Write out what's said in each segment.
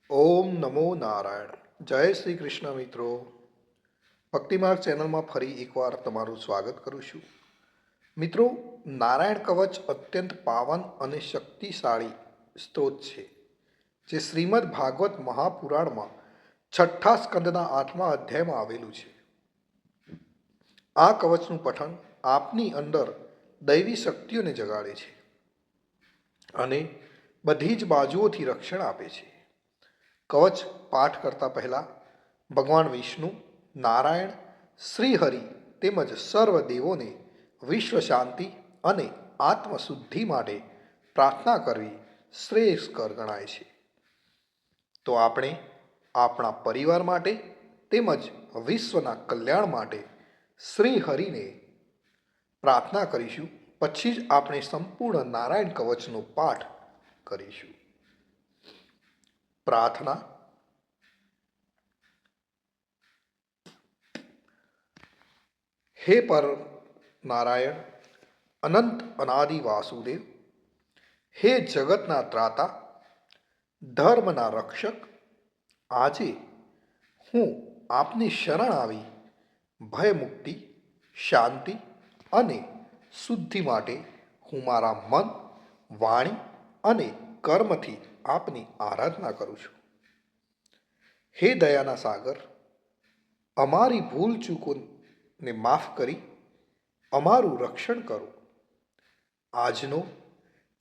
ઓમ નમો નારાયણ. જય શ્રી કૃષ્ણ મિત્રો. ભક્તિમાર્ગ ચેનલમાં ફરી એકવાર તમારું સ્વાગત કરું છું. મિત્રો, નારાયણ કવચ અત્યંત પાવન અને શક્તિશાળી સ્ત્રોત છે, જે શ્રીમદ ભાગવત મહાપુરાણમાં છઠ્ઠા સ્કંદના 8મા અધ્યાયમાં આવેલું છે. આ કવચનું પઠન આપની અંદર દૈવી શક્તિઓને જગાડે છે અને બધી જ બાજુઓથી રક્ષણ આપે છે. કવચ પાઠ કરતા પહેલાં ભગવાન વિષ્ણુ, નારાયણ, શ્રીહરિ તેમજ સર્વ દેવોને વિશ્વ શાંતિ અને આત્મશુદ્ધિ માટે પ્રાર્થના કરવી શ્રેયસ્કર ગણાય છે. તો આપણે આપણા પરિવાર માટે તેમજ વિશ્વના કલ્યાણ માટે શ્રીહરિને પ્રાર્થના કરીશું. પછી જ આપણે સંપૂર્ણ નારાયણ કવચનો પાઠ કરીશું. પ્રાર્થના. હે પરમ નારાયણ, અનંત અનાદિ વાસુદેવ, હે જગતના ત્રાતા, ધર્મના રક્ષક, આજે હું આપની શરણ આવી ભયમુક્તિ, શાંતિ અને શુદ્ધિ માટે હું મારા મન, વાણી અને કર્મથી આપની આરાધના કરું છું. હે દયાના સાગર, અમારી ભૂલ ચૂકોને માફ કરી અમારું રક્ષણ કરો. આજનો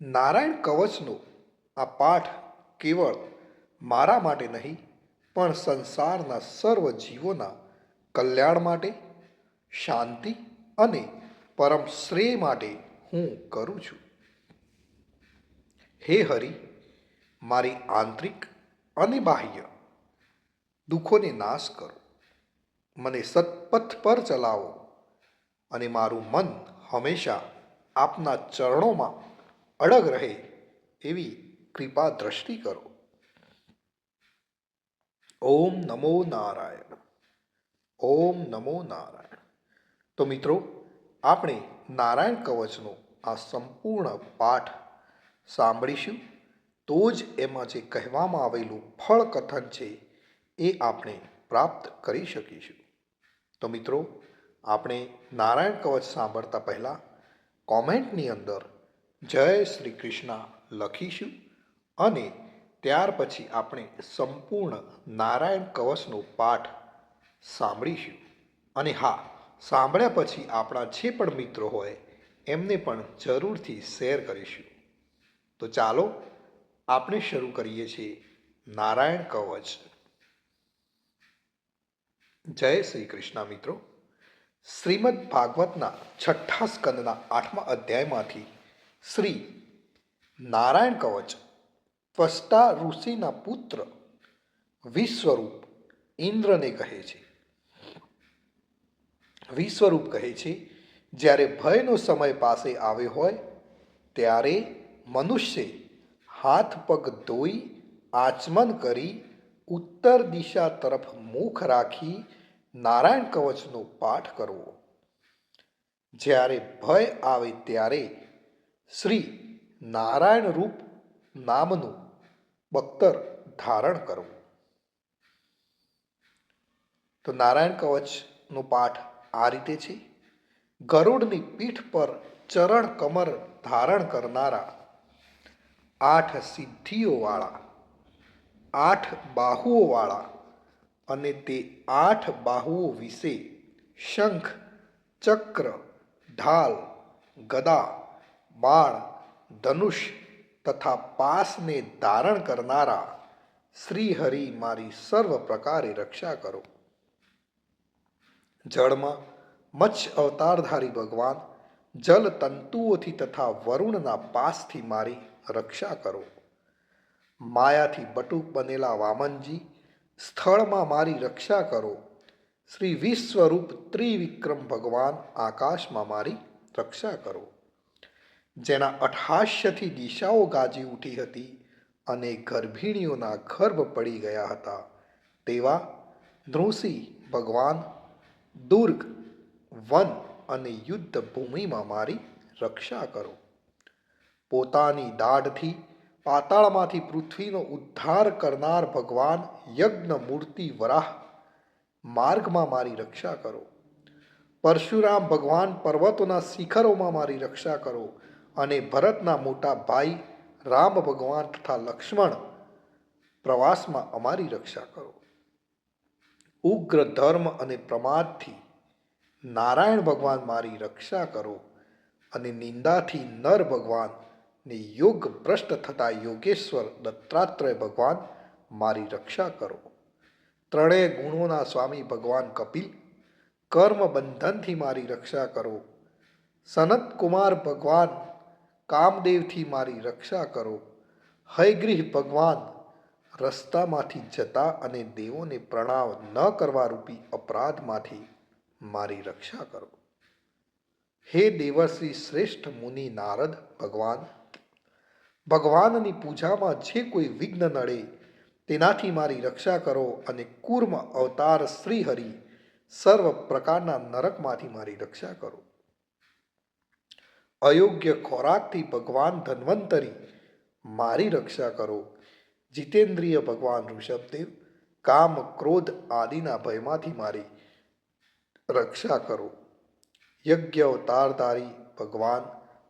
નારાયણ કવચનો આ પાઠ કેવળ મારા માટે નહીં, પણ સંસારના સર્વ જીવોના કલ્યાણ માટે, શાંતિ અને પરમ શ્રેય માટે હું કરું છું. હે હરિ, મારી આંતરિક અને બાહ્ય દુઃખોને નાશ કરો, મને સત્પથ પર ચલાવો અને મારું મન હંમેશા આપના ચરણોમાં અડગ રહે એવી કૃપા દ્રષ્ટિ કરો. ઓમ નમો નારાયણ. ઓમ નમો નારાયણ. તો મિત્રો, આપણે નારાયણ કવચનો આ સંપૂર્ણ પાઠ સાંભળીશું, તો જ એમાં જે કહેવામાં આવેલું ફળ કથન છે એ આપણે પ્રાપ્ત કરી શકીશું. તો મિત્રો, આપણે નારાયણ કવચ સાંભળતા પહેલાં કોમેન્ટની અંદર જય શ્રી કૃષ્ણ લખીશું અને ત્યાર પછી આપણે સંપૂર્ણ નારાયણ કવચનો પાઠ સાંભળીશું. અને હા, સાંભળ્યા પછી આપણા જે પણ મિત્રો હોય એમને પણ જરૂરથી શેર કરીશું. તો ચાલો આપણે શરૂ કરીએ છીએ નારાયણ કવચ. જય શ્રી કૃષ્ણ મિત્રો. શ્રીમદ ભાગવતના છઠ્ઠા સ્કંદના 8મા અધ્યાયમાંથી શ્રી નારાયણ કવચ ત્વષ્ટા ઋષિના પુત્ર વિશ્વરૂપ ઇન્દ્રને કહે છે. વિશ્વરૂપ કહે છે, જ્યારે ભયનો સમય પાસે આવ્યો હોય ત્યારે મનુષ્ય હાથ પગ ધોઈ આચમન કરી ઉત્તર દિશા તરફ મુખ રાખી નારાયણ કવચનો પાઠ કરવો. જ્યારે ભય આવે ત્યારે શ્રી નારાયણ રૂપ નામનું બખ્તર ધારણ કરવું. તો નારાયણ કવચનો પાઠ આ રીતે છે. ગરુડની પીઠ પર ચરણ કમર ધારણ કરનારા, 8 સિદ્ધિઓવાળા, 8 બાહુઓવાળા અને તે 8 બાહુઓ વિશે શંખ, ચક્ર, ઢાલ, ગદા, બાણ, ધનુષ તથા પાસને ધારણ કરનારા શ્રીહરિ મારી સર્વ પ્રકારે રક્ષા કરો. જળમાં મત્સ્ય અવતારધારી ભગવાન જલ તંતુઓથી તથા વરુણના પાસથી મારી રક્ષા કરો. માયાથી બટુક બનેલા વામનજી સ્થળમાં મારી રક્ષા કરો. શ્રી વિશ્વરૂપ ત્રિવિક્રમ ભગવાન આકાશમાં મારી રક્ષા કરો. જેના અટ્ટહાસ્યથી દિશાઓ ગાજી ઉઠી હતી અને ગર્ભિણીઓના ગર્ભ પડી ગયા હતા, તેવા નૃસિંહ ભગવાન દુર્ગ, વન અને યુદ્ધ ભૂમિમાં મારી રક્ષા કરો. પોતાની દાઢથી પાતાળમાંથી પૃથ્વીનો ઉદ્ધાર કરનાર ભગવાન યજ્ઞ મૂર્તિ વરાહ માર્ગમાં મારી રક્ષા કરો. પરશુરામ ભગવાન પર્વતોના શિખરોમાં મારી રક્ષા કરો. અને ભરતના મોટા ભાઈ રામ ભગવાન તથા લક્ષ્મણ પ્રવાસમાં અમારી રક્ષા કરો. ઉગ્ર ધર્મ અને પ્રમાદથી નારાયણ ભગવાન મારી રક્ષા કરો. અને નિંદાથી નર ભગવાન ને યોગ ભ્રષ્ટ થતા યોગેશ્વર દત્તાત્રેય ભગવાન મારી રક્ષા કરો. ત્રણેય ગુણોના સ્વામી ભગવાન કપિલ કર્મ બંધનથી મારી રક્ષા કરો. સનત કુમાર ભગવાન કામદેવથી મારી રક્ષા કરો. હયગ્રીહ ભગવાન રસ્તામાંથી જતા અને દેવોને પ્રણામ ન કરવા રૂપી અપરાધમાંથી મારી રક્ષા કરો. હે દેવર્ષિ શ્રેષ્ઠ મુનિ નારદ ભગવાન, ભગવાનની પૂજામાં જે કોઈ વિઘ્ન નડે તેનાથી મારી રક્ષા કરો. અને કૂર્મ અવતાર શ્રીહરિ સર્વ પ્રકારના નરકમાંથી મારી રક્ષા કરો. અયોગ્ય ખોરાકથી ભગવાન ધન્વંતરી મારી રક્ષા કરો. જીતેન્દ્રિય ભગવાન ઋષભદેવ કામ ક્રોધ આદિના ભયમાંથી મારી રક્ષા કરો. યજ્ઞ અવતારધારી ભગવાન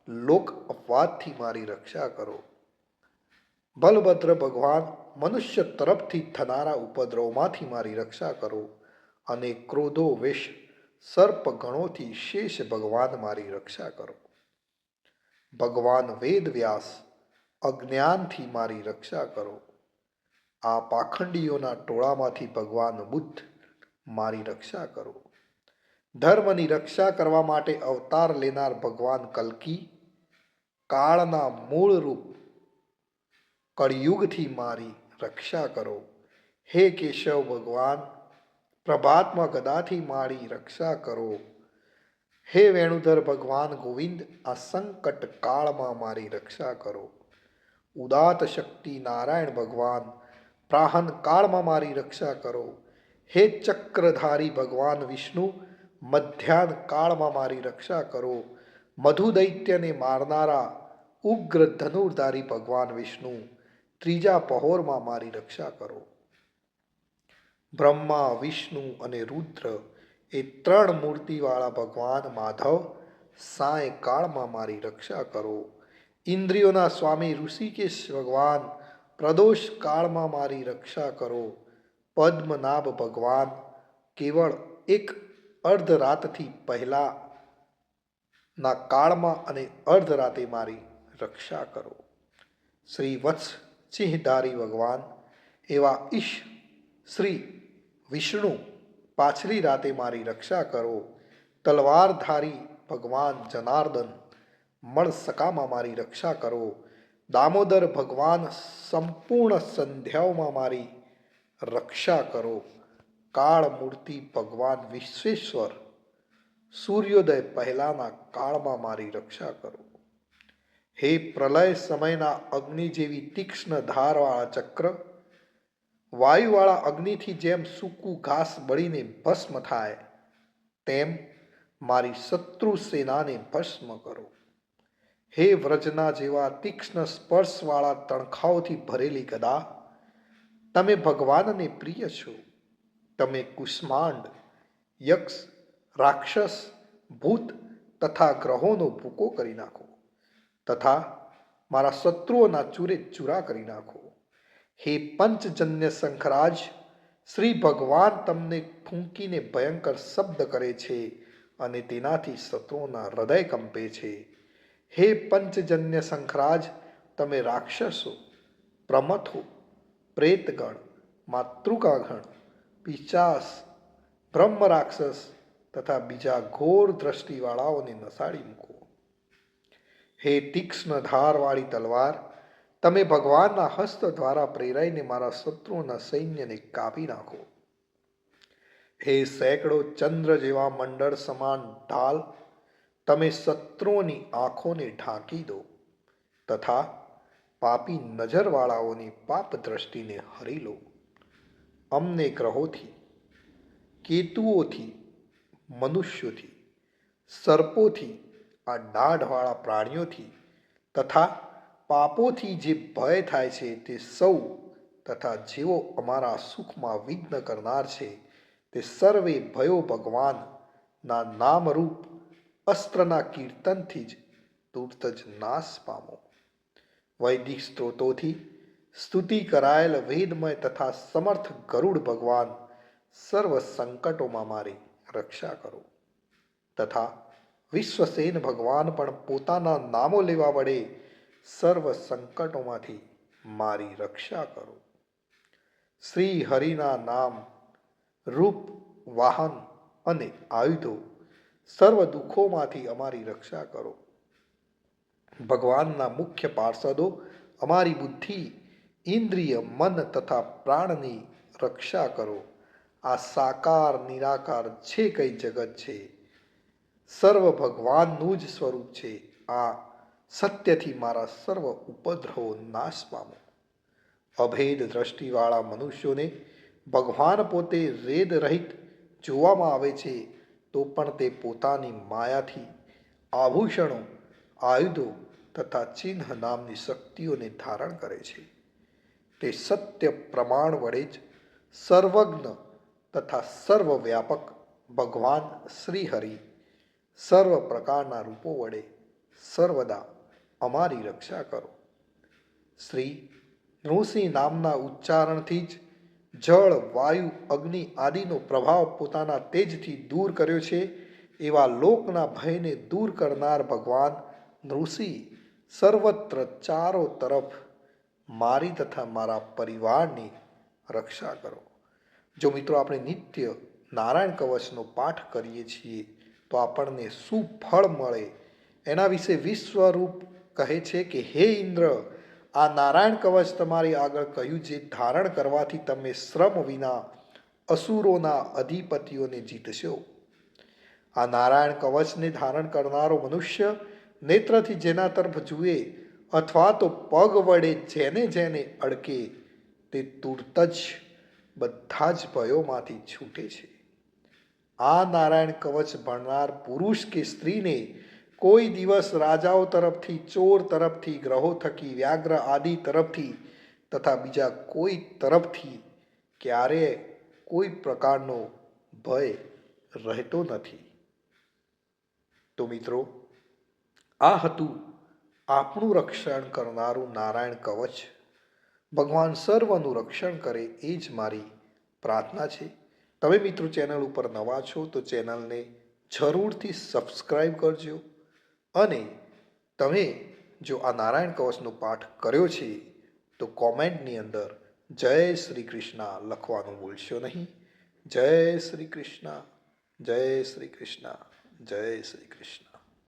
લોક અપવાદથી મારી રક્ષા કરો. બલભદ્ર ભગવાન મનુષ્ય તરફથી થનારા ઉપદ્રવમાંથી મારી રક્ષા કરો. અને ક્રોધો વેશ સર્પ ગણોથી શેષ ભગવાન મારી રક્ષા કરો. ભગવાન વેદ વ્યાસ અજ્ઞાનથી મારી રક્ષા કરો. આ પાખંડીઓના ટોળામાંથી ભગવાન બુદ્ધ મારી રક્ષા કરો. ધર્મની રક્ષા કરવા માટે અવતાર લેનાર ભગવાન કલ્કી કાળના મૂળ રૂપ કળિયુગથી મારી રક્ષા કરો. હે કેશવ ભગવાન પ્રભાતમાં ગદાથી મારી રક્ષા કરો. હે વેણુધર ભગવાન ગોવિંદ આ સંકટ કાળમાં મારી રક્ષા કરો. ઉદાત શક્તિ નારાયણ ભગવાન પ્રાહન કાળમાં મારી રક્ષા કરો. હે ચક્રધારી ભગવાન વિષ્ણુ મધ્યાહન કાળમાં મારી રક્ષા કરો. મધુ દૈત્યને મારનારા ઉગ્ર ધનુર્ધારી ભગવાન વિષ્ણુ ત્રીજા પહોરમાં મારી રક્ષા કરો. બ્રહ્મા વિષ્ણુ અને રુદ્ર એ ત્રણ મૂર્તિવાળા ભગવાન માધવ સાય કાળમાં મારી રક્ષા કરો. ઇન્દ્રિયોના સ્વામી ઋષિકેશ ભગવાન પ્રદોષ કાળમાં મારી રક્ષા કરો. પદ્મનાભ ભગવાન કેવળ એક અર્ધરાતથી પહેલાના કાળમાં અને અર્ધરાતે મારી રક્ષા કરો. શ્રી વત્સ સિંહધારી ભગવાન એવા ઈશ શ્રી વિષ્ણુ પાછલી રાતે મારી રક્ષા કરો. તલવારધારી ભગવાન જનાર્દન મળ સકામાં મારી રક્ષા કરો. દામોદર ભગવાન સંપૂર્ણ સંધ્યાઓમાં મારી રક્ષા કરો. કાળ મૂર્તિ ભગવાન વિશ્વેશ્વર સૂર્યોદય પહેલાના કાળમાં મારી રક્ષા કરો. હે પ્રલય સમયના અગ્નિ જેવી તીક્ષ્ણ ધારવાળા ચક્ર વાયુવાળા અગ્નિથી જેમ સૂકું ઘાસ બળીને ભસ્મ થાય તેમ મારી શત્રુ સેનાને ભસ્મ કરો. હે વ્રજના જેવા તીક્ષ્ણ સ્પર્શવાળા તણખાઓથી ભરેલી ગદા તમે ભગવાનને પ્રિય છો. તમે કુષ્માંડ યક્ષ રાક્ષસ ભૂત તથા ગ્રહોનો ભૂકો કરી નાખો તથા મારા શત્રુઓના ચૂરે ચૂરા કરી નાખો. હે પંચજન્ય શંખરાજ શ્રી ભગવાન તમને ફૂંકીને ભયંકર શબ્દ કરે છે અને તેનાથી શત્રુઓના હૃદય કંપે છે. હે પંચજન્ય શંખરાજ તમે રાક્ષસો પ્રમથો પ્રેતગણ માતૃકાગણ પિશાચ બ્રહ્મ રાક્ષસ તથા બીજા ઘોર દ્રષ્ટિવાળાઓને નસાડી મૂકો. હે તીક્ષ્ણ ધારવાળી તલવાર તમે ભગવાનના હસ્ત દ્વારા પ્રેરાઈને મારા શત્રુઓના સૈન્યને કાપી નાખો. હે સેંકડો ચંદ્ર જેવા મંડળ સમાન ઢાલ તમે શત્રુઓની આંખોને ઢાંકી દો તથા પાપી નજરવાળાઓની પાપ દ્રષ્ટિને હરી લો. અમને ગ્રહોથી કેતુઓથી મનુષ્યોથી સર્પોથી આ દાઢવાળા પ્રાણીઓથી તથા પાપોથી જે ભય થાય છે તે સૌ તથા જેઓ અમારા સુખમાં વિઘ્ન કરનાર છે તે સર્વે ભયો ભગવાનના નામરૂપ અસ્ત્રના કીર્તનથી જ તુરત જ નાશ પામો. વૈદિક સ્ત્રોતોથી સ્તુતિ કરાયેલ વેદમય તથા સમર્થ ગરુડ ભગવાન સર્વ સંકટોમાં મારી રક્ષા કરો. તથા વિશ્વસેન ભગવાન પણ પોતાના નામો લેવા વડે સર્વ સંકટોમાંથી મારી રક્ષા કરો. શ્રી હરિના નામ, રૂપ, વાહન અને આયુધો સર્વ દુઃખોમાંથી અમારી રક્ષા કરો. ભગવાનના મુખ્ય પાર્ષદો અમારી બુદ્ધિ, ઇન્દ્રિય, મન તથા પ્રાણની રક્ષા કરો. આ સાકાર નિરાકાર જે કંઈ જગત છે સર્વ ભગવાનનું જ સ્વરૂપ છે. આ સત્યથી મારા સર્વ ઉપદ્રવો નાશ પામો. અભેદ દ્રષ્ટિવાળા મનુષ્યોને ભગવાન પોતે રેદ રહિત જોવામાં આવે છે તો પણ તે પોતાની માયાથી આભૂષણો, આયુધો તથા ચિહ્ન નામની શક્તિઓને ધારણ કરે છે. તે સત્ય પ્રમાણ વડે જ સર્વજ્ઞ તથા સર્વવ્યાપક ભગવાન શ્રીહરિ સર્વ પ્રકારના રૂપો વડે સર્વદા અમારી રક્ષા કરો. શ્રી નૃસિંહ નામના ઉચ્ચારણથી જ જળ, વાયુ, અગ્નિ આદિનો પ્રભાવ પોતાના તેજથી દૂર કર્યો છે એવા લોકના ભયને દૂર કરનાર ભગવાન નૃસિંહ સર્વત્ર ચારો તરફ મારી તથા મારા પરિવારની રક્ષા કરો. જો મિત્રો આપણે નિત્ય નારાયણ કવચનો પાઠ કરીએ છીએ તો આપણને શું ફળ મળે એના વિશે વિશ્વરૂપ કહે છે કે હે ઇન્દ્ર, આ નારાયણ કવચ તમારી આગળ કહ્યું જે ધારણ કરવાથી તમે શ્રમ વિના અસુરોના અધિપતિઓને જીતશો. આ નારાયણ કવચને ધારણ કરનારો મનુષ્ય નેત્રથી જેના તરફ જુએ અથવા તો પગ વડે જેને જેને અડકે તે તુરત જ બધા જ ભયોમાંથી છૂટે છે. આ નારાયણ કવચ ભણનાર પુરુષ કે સ્ત્રીને કોઈ દિવસ રાજાઓ તરફથી, ચોર તરફથી, ગ્રહો થકી, વ્યાઘ્ર આદિ તરફથી તથા બીજા કોઈ તરફથી ક્યારેય કોઈ પ્રકારનો ભય રહેતો નથી. તો મિત્રો, આ હતું આપણું રક્ષણ કરનારું નારાયણ કવચ. ભગવાન સર્વનું રક્ષણ કરે એ જ મારી પ્રાર્થના છે. તમે મિત્રો ચેનલ ઉપર નવા છો તો ચેનલને જરૂરથી સબસ્ક્રાઈબ કરજો. અને તમે જો આ નારાયણ કવચનો પાઠ કર્યો છે તો કોમેન્ટની અંદર જય શ્રી કૃષ્ણ લખવાનું ભૂલશો નહીં. જય શ્રી કૃષ્ણ, જય શ્રી કૃષ્ણ, જય શ્રી કૃષ્ણ.